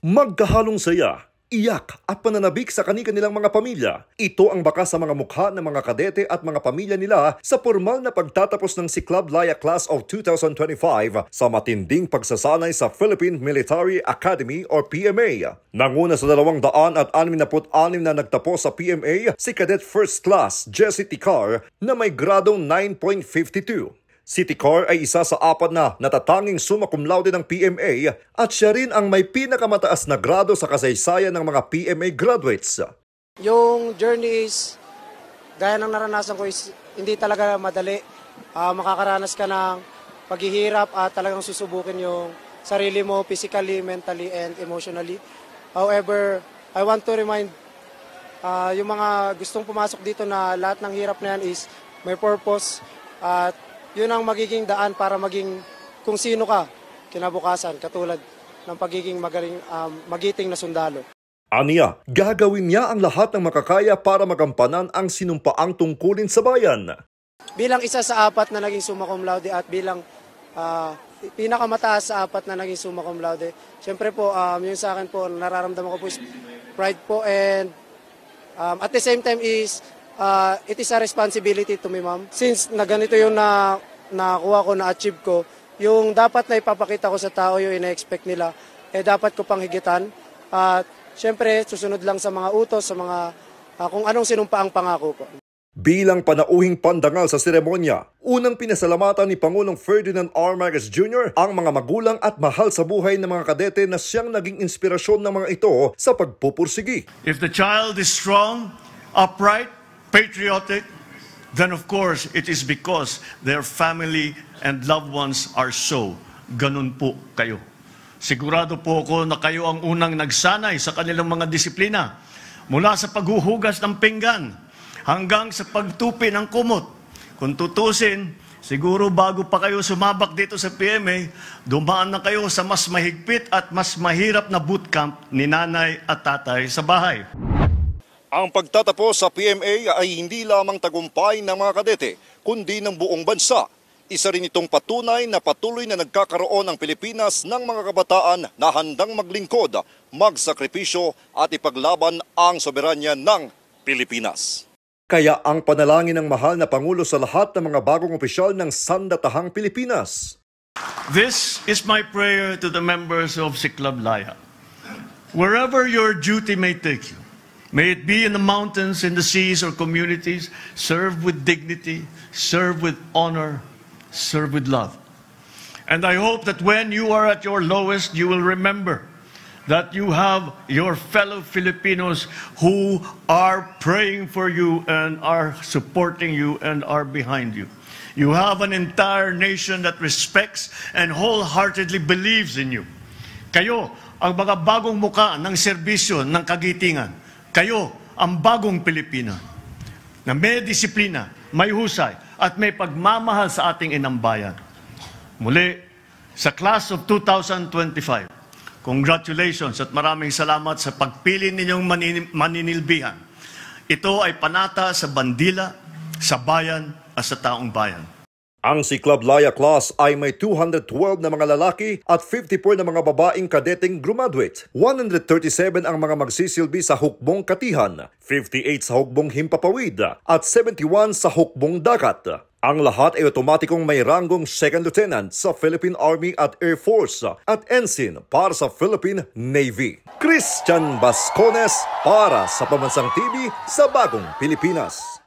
Magkahalong saya, iyak at pananabik sa kani-kanilang mga pamilya. Ito ang bakas sa mga mukha ng mga kadete at mga pamilya nila sa formal na pagtatapos ng Siklab Laya Class of 2025 sa matinding pagsasanay sa Philippine Military Academy or PMA. Nanguna sa 266 na nagtapos sa PMA si Cadet First Class Jesse Ticar na may gradong 9.52. Si Ticar ay isa sa 4 na natatanging summa cum laude ng PMA at siya rin ang may pinakamataas na grado sa kasaysayan ng mga PMA graduates. Yung journey is, gaya ng naranasan ko, is hindi talaga madali. Makakaranas ka ng paghihirap at talagang susubukin yung sarili mo physically, mentally, and emotionally. However, I want to remind yung mga gustong pumasok dito na lahat ng hirap na yan is may purpose at yun ang magiging daan para maging kung sino ka kinabukasan, katulad ng pagiging magiting na sundalo. Aniya, gagawin niya ang lahat ng makakaya para magampanan ang sinumpaang tungkulin sa bayan. Bilang isa sa 4 na naging summa cum laude at bilang pinakamataas sa 4 na naging summa cum laude, siyempre po, yun sa akin po, nararamdaman ko po is pride po, and at the same time is it is a responsibility to me, ma'am. Since na ganito yung nakuha ko, na-achieve ko, yung dapat na ipapakita ko sa tao, yung ina-expect nila, dapat ko pang higitan. At syempre, susunod lang sa mga utos, sa mga kung anong sinumpa ang pangako ko. Bilang panauhing pandangal sa seremonya, unang pinasalamatan ni Pangulong Ferdinand R. Marcos Jr. ang mga magulang at mahal sa buhay ng mga kadete na siyang naging inspirasyon ng mga ito sa pagpupursigi. If the child is strong, upright, patriotic, then of course it is because their family and loved ones are so. Ganun po kayo. Sigurado po ako na kayo ang unang nagsanay sa kanilang mga disiplina. Mula sa paghuhugas ng pinggan hanggang sa pagtupi ng kumot. Kung tutusin, siguro bago pa kayo sumabak dito sa PMA, dumaan na kayo sa mas mahigpit at mas mahirap na bootcamp ni nanay at tatay sa bahay. Ang pagtatapos sa PMA ay hindi lamang tagumpay ng mga kadete, kundi ng buong bansa. Isa rin itong patunay na patuloy na nagkakaroon ang Pilipinas ng mga kabataan na handang maglingkod, magsakripisyo at ipaglaban ang soberanya ng Pilipinas. Kaya ang panalangin ng mahal na Pangulo sa lahat ng mga bagong opisyal ng Sandatahang Pilipinas. This is my prayer to the members of Siklab Laya. Wherever your duty may take you, may it be in the mountains, in the seas, or communities, serve with dignity, serve with honor, serve with love. And I hope that when you are at your lowest, you will remember that you have your fellow Filipinos who are praying for you and are supporting you and are behind you. You have an entire nation that respects and wholeheartedly believes in you. Kayo ang mga bagong muka ng serbisyo ng kagitingan. Kayo ang bagong Pilipina na may disiplina, may husay at may pagmamahal sa ating inambayan. Muli, sa Class of 2025, congratulations at maraming salamat sa pagpili ninyong maninilbihan. Ito ay panata sa bandila, sa bayan at sa taong bayan. Ang Siklab Laya Class ay may 212 na mga lalaki at 54 na mga babaeng kadeteng graduate. 137 ang mga magsisilbi sa hukbong katihan, 58 sa hukbong himpapawid at 71 sa hukbong dagat. Ang lahat ay otomatikong may ranggong Second Lieutenant sa Philippine Army at Air Force at Ensign para sa Philippine Navy. Christian Bascones para sa Pambansang TV sa Bagong Pilipinas.